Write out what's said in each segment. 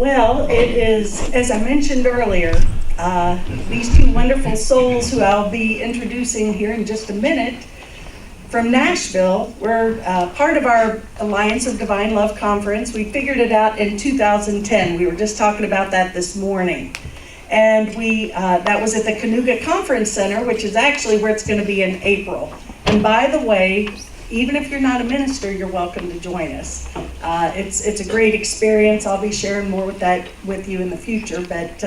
Well, it is, as I mentioned earlier, these two wonderful souls who I'll be introducing here in just a minute from Nashville. We're part of our Alliance of Divine Love Conference. We figured it out in 2010. We were just talking about that this morning. And that was at the Cayuga Conference Center, which is actually where it's going to be in April. And by the way, even if you're not a minister, you're welcome to join us. It's a great experience. I'll be sharing more with you in the future. But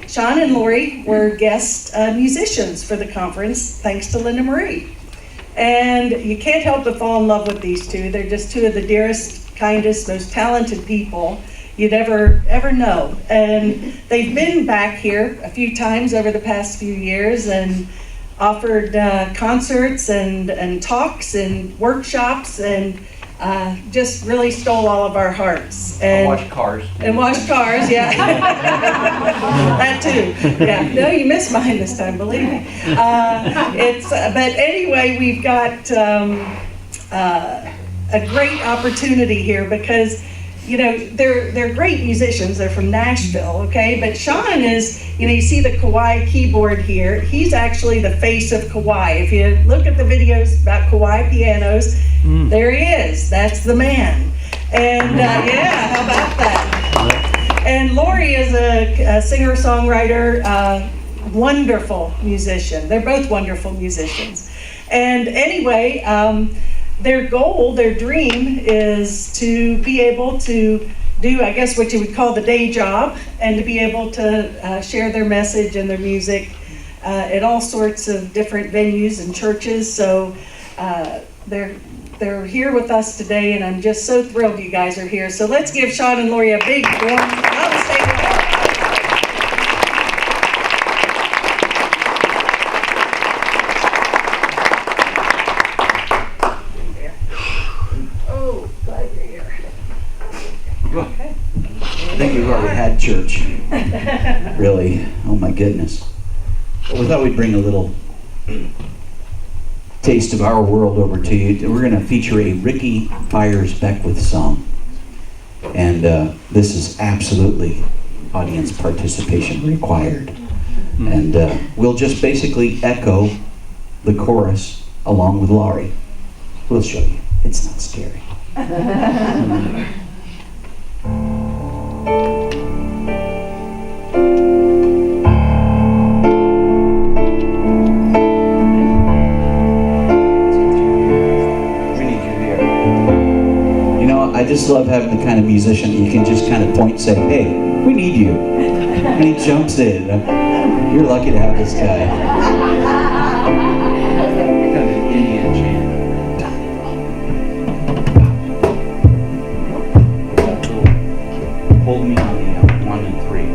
Sean and Laurie were guest musicians for the conference, thanks to Linda Marie. And you can't help but fall in love with these two. They're just two of the dearest, kindest, most talented people you'd ever know. And they've been back here a few times over the past few years and offered concerts and talks and workshops and just really stole all of our hearts. And washed cars. And washed cars, yeah. That too. Yeah. No, you missed mine this time, believe me. But anyway, we've got a great opportunity here because, you know, they're great musicians. They're from Nashville, okay? But Sean is, you know, you see the Kauai keyboard here. He's actually the face of Kauai. If you look at the videos about Kauai pianos, there he is. That's the man. And yeah, how about that? And Laurie is a singer-songwriter, wonderful musician. They're both wonderful musicians. And anyway, their goal, their dream is to be able to do, I guess, what you would call the day job, and to be able to share their message and their music at all sorts of different venues and churches. So they're here with us today, and I'm just so thrilled you guys are here. So let's give Sean and Laurie a big warm Namaste. I think we've already had church. Really. Oh my goodness. But we thought we'd bring a little taste of our world over to you. We're going to feature a Ricky Byers Beckwith song. And this is absolutely audience participation required. And we'll just basically echo the chorus along with Laurie. We'll show you. It's not scary. I just love having the kind of musician you can just kind of point and say, hey, we need you. And he jumps in. You're lucky to have this guy. Kind of an Indian chant. Hold me on the 1 and 3.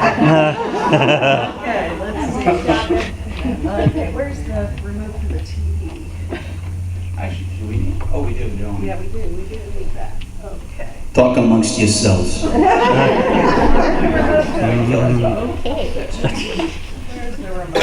Okay, let's see. Okay, where's the remote for the TV? Actually, do we need? Oh, we do, don't we? Yeah, we do need that. Okay. Talk amongst yourselves. Okay. Where's the remote?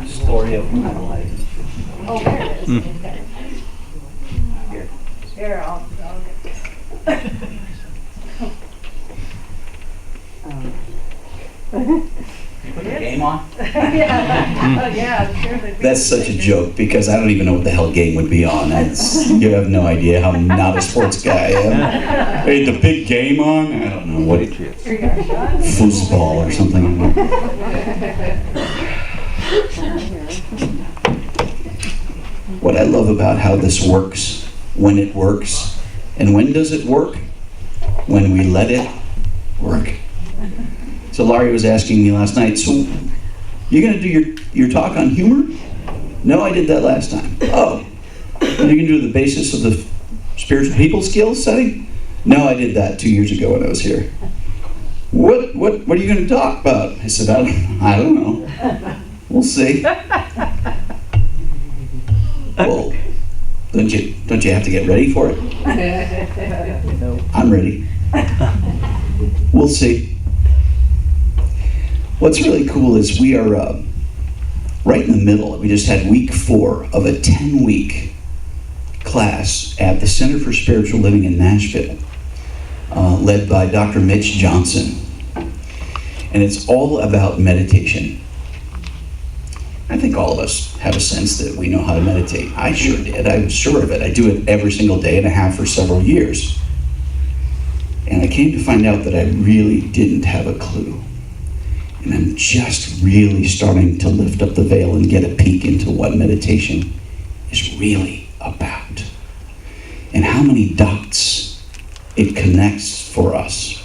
Story of my life. Oh, there it is. Okay. Here, I'll get Put the game on? Yeah. Oh, yeah, I'm sure they'd be. That's such a joke because I don't even know what the hell game would be on. You have no idea how not a sports guy I am. Hey, the big game on? I don't know what it is. Foosball or something. What I love about how this works, when it works, and when does it work? When we let it work. So Laurie was asking me last night, so you're going to do your talk on humor? No, I did that last time. Oh, you're going to do the basis of the spiritual people skills setting? No, I did that 2 years ago when I was here. What are you going to talk about? I said, I don't know. We'll see. Well, don't you have to get ready for it? I'm ready. We'll see. What's really cool is we are right in the middle. We just had week 4 of a 10-week class at the Center for Spiritual Living in Nashville, led by Dr. Mitch Johnson. And it's all about meditation. I think all of us have a sense that we know how to meditate. I sure did. I was sure of it. I do it every single day and I have for several years. And I came to find out that I really didn't have a clue. And I'm just really starting to lift up the veil and get a peek into what meditation is really about. And how many dots it connects for us.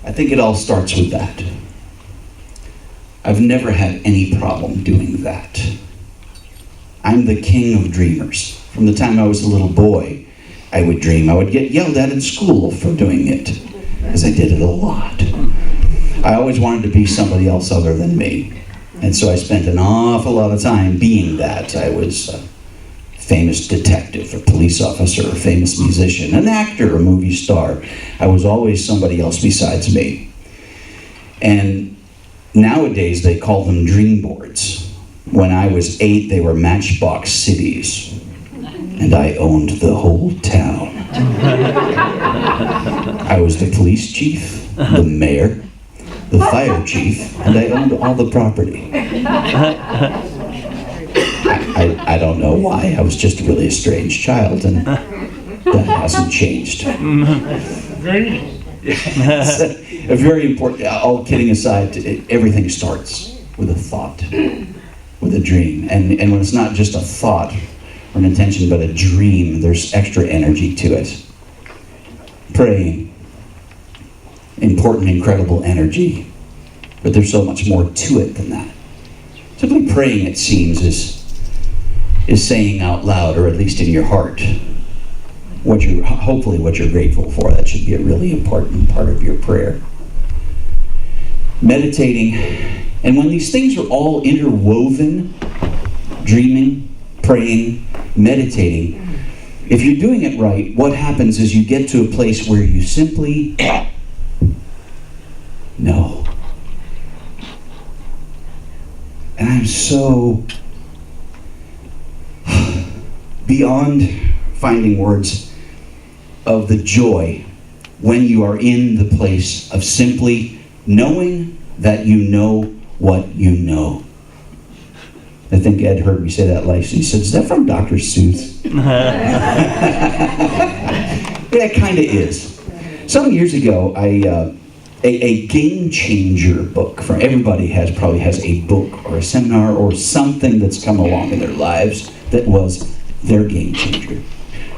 I think it all starts with that. I've never had any problem doing that. I'm the king of dreamers. From the time I was a little boy, I would dream. I would get yelled at in school for doing it, because I did it a lot. I always wanted to be somebody else other than me. And so I spent an awful lot of time being that. I was a famous detective, a police officer, a famous musician, an actor, a movie star. I was always somebody else besides me. And nowadays they call them dream boards. When I was 8, they were matchbox cities. And I owned the whole town. I was the police chief, the mayor, the fire chief, and I owned all the property. I don't know why. I was just really a strange child, and that hasn't changed. A very important, all kidding aside, everything starts with a thought, with a dream. And when it's not just a thought or an intention, but a dream, there's extra energy to it. Praying. Important, incredible energy, but there's so much more to it than that. Simply praying, it seems, is saying out loud, or at least in your heart, hopefully what you're grateful for. That should be a really important part of your prayer. Meditating, and when these things are all interwoven, dreaming, praying, meditating, if you're doing it right, what happens is you get to a place where you simply know. And I'm so beyond finding words of the joy when you are in the place of simply knowing that you know what you know. I think Ed heard me say that last. He said, "Is that from Dr. Seuss?" Yeah, it kind of is. Some years ago, a game changer book. For everybody probably has a book or a seminar or something that's come along in their lives that was their game changer.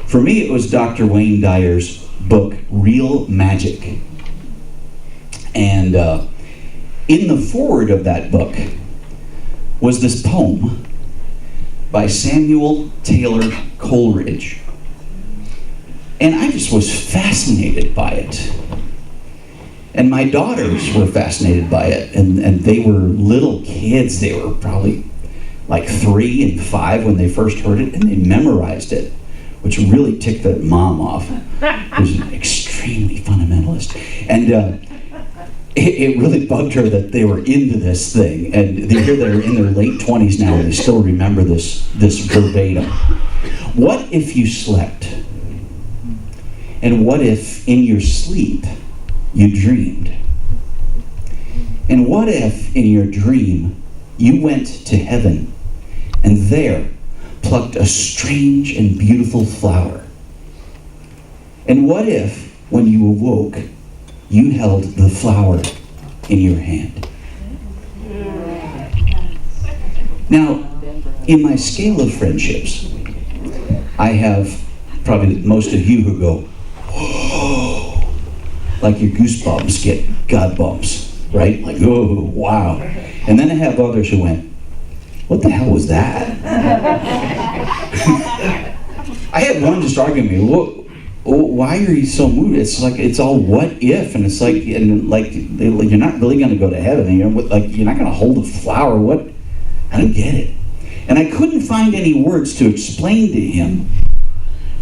For me, it was Dr. Wayne Dyer's book, Real Magic. And in the foreword of that book was this poem by Samuel Taylor Coleridge. And I just was fascinated by it. And my daughters were fascinated by it, and they were little kids. They were probably like 3 and 5 when they first heard it, and they memorized it, which really ticked their mom off, who's an extremely fundamentalist. And it really bugged her that they were into this thing, and they're in their late 20s now, and they still remember this verbatim. What if you slept? And what if in your sleep you dreamed? And what if in your dream you went to heaven and there plucked a strange and beautiful flower? And what if when you awoke you held the flower in your hand? Now, in my scale of friendships, I have probably most of you who go, whoa, like your goosebumps get God bumps, right? Like, oh, wow. And then I have others who went, what the hell was that? I had one just arguing with me, why are you so moved? It's like, it's all what if, and it's like, you're not really going to go to heaven, and you're not going to hold a flower. What? I don't get it. And I couldn't find any words to explain to him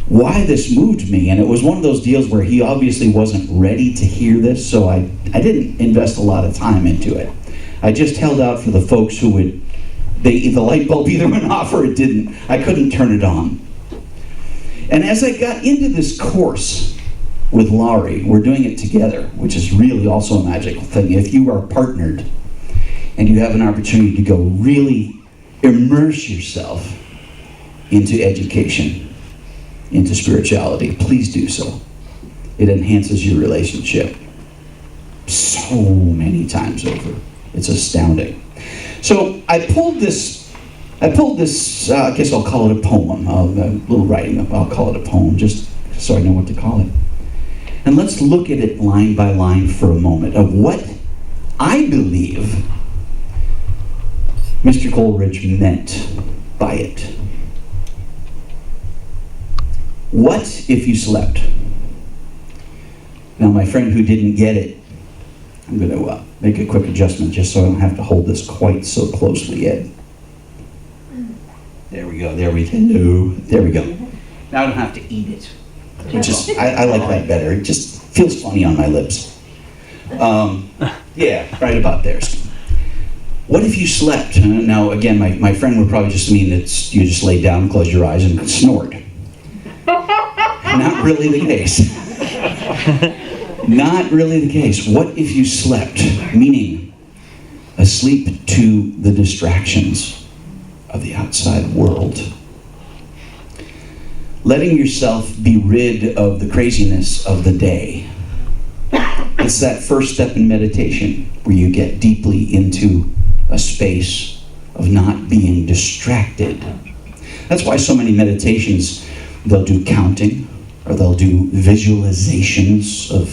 why this moved me. And it was one of those deals where he obviously wasn't ready to hear this, so I didn't invest a lot of time into it. I just held out for the folks who would, the light bulb either went off or it didn't. I couldn't turn it on. And as I got into this course with Laurie, we're doing it together, which is really also a magical thing. If you are partnered and you have an opportunity to go really immerse yourself into education, into spirituality, please do so. It enhances your relationship so many times over. It's astounding. So I pulled this, I guess I'll call it a poem, a little writing, I'll call it a poem, just so I know what to call it. And let's look at it line by line for a moment of what I believe Mr. Coleridge meant by it. What if you slept? Now, my friend who didn't get it, I'm going to make a quick adjustment just so I don't have to hold this quite so closely, Ed. There we go, there we go. There we go. Now I don't have to eat it. Which is, I like that better. It just feels funny on my lips. Yeah, right about there. What if you slept? Now, again, my friend would probably just mean that you just lay down, close your eyes, and snort. Not really the case. Not really the case. What if you slept? Meaning, asleep to the distractions of the outside world. Letting yourself be rid of the craziness of the day. It's that first step in meditation where you get deeply into a space of not being distracted. That's why so many meditations, they'll do counting, or they'll do visualizations of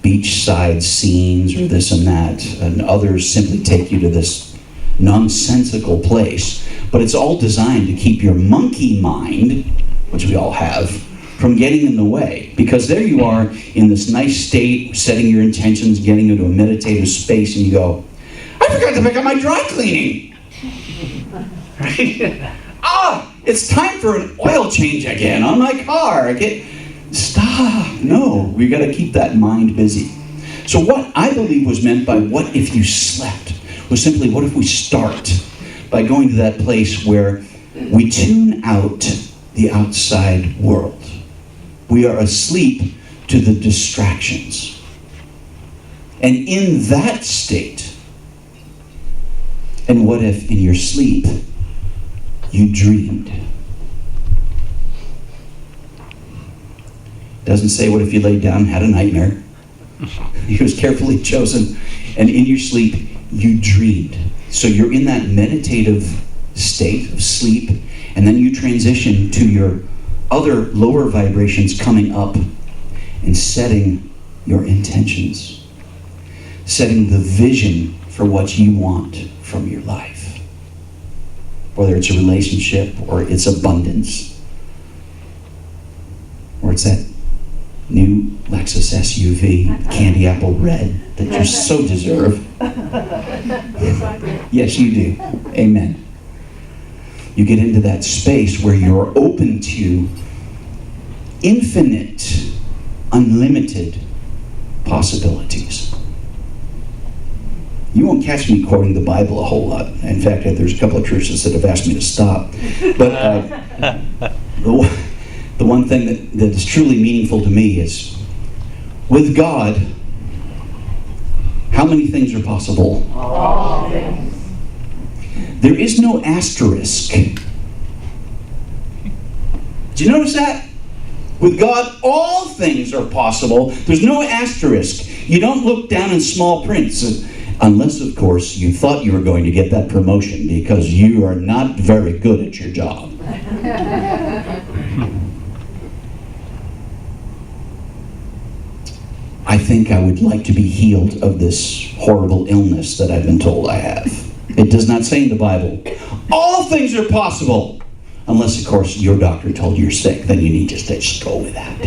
beachside scenes or this and that, and others simply take you to this nonsensical place. But it's all designed to keep your monkey mind, which we all have, from getting in the way. Because there you are in this nice state, setting your intentions, getting into a meditative space, and you go, I forgot to pick up my dry cleaning. Right? It's time for an oil change again on my car. Stop. No, we got to keep that mind busy. So what I believe was meant by what if you slept was simply what if we start by going to that place where we tune out the outside world. We are asleep to the distractions. And in that state, and what if in your sleep you dreamed? Doesn't say what if you laid down and had a nightmare. It was carefully chosen. And in your sleep, you dreamed. So you're in that meditative state of sleep, and then you transition to your other lower vibrations coming up and setting your intentions. Setting the vision for what you want from your life. Whether it's a relationship, or it's abundance, or it's that new Lexus SUV, candy apple red, that you so deserve. Yes, you do. Amen. You get into that space where you're open to infinite, unlimited possibilities. You won't catch me quoting the Bible a whole lot. In fact, there's a couple of churches that have asked me to stop. But the one thing that is truly meaningful to me is, with God, how many things are possible? All things. There is no asterisk. Did you notice that? With God, all things are possible. There's no asterisk. You don't look down in small print, unless, of course, you thought you were going to get that promotion because you are not very good at your job. I think I would like to be healed of this horrible illness that I've been told I have. It does not say in the Bible, all things are possible. Unless, of course, your doctor told you you're sick, then you need to just go with that.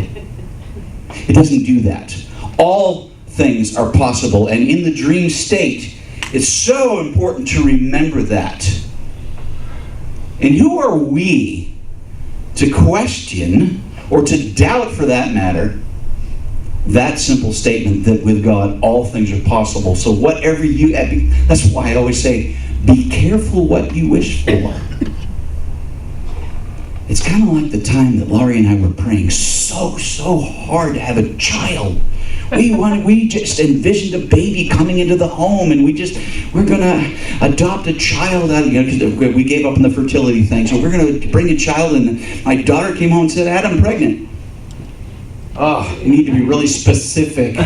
It doesn't do that. All things are possible, and in the dream state, it's so important to remember that. And who are we to question, or to doubt for that matter, that simple statement that with God, all things are possible. So whatever you, that's why I always say, be careful what you wish for. It's kind of like the time that Laurie and I were praying so hard to have a child. We just envisioned a baby coming into the home, and we're going to adopt a child out of, because we gave up on the fertility thing, so we're going to bring a child, and my daughter came home and said, "Dad, I'm pregnant." Oh, you need to be really specific.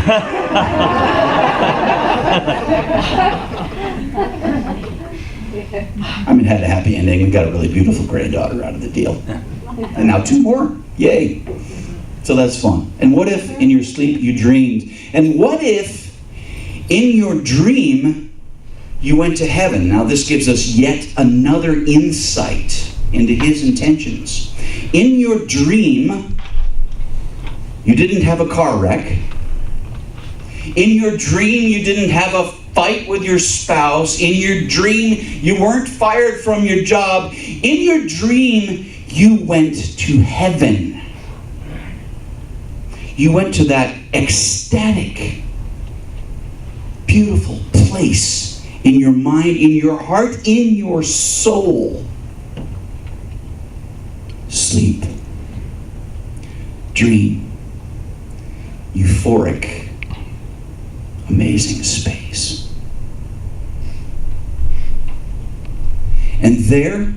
I mean, it had a happy ending. We got a really beautiful granddaughter out of the deal. And now 2 more. Yay. So that's fun. And what if in your sleep you dreamed? And what if in your dream you went to heaven? Now this gives us yet another insight into his intentions. In your dream, you didn't have a car wreck. In your dream, you didn't have a fight with your spouse. In your dream, you weren't fired from your job. In your dream, you went to heaven. You went to that ecstatic, beautiful place in your mind, in your heart, in your soul. Sleep. Dream. Euphoric, amazing space. And there,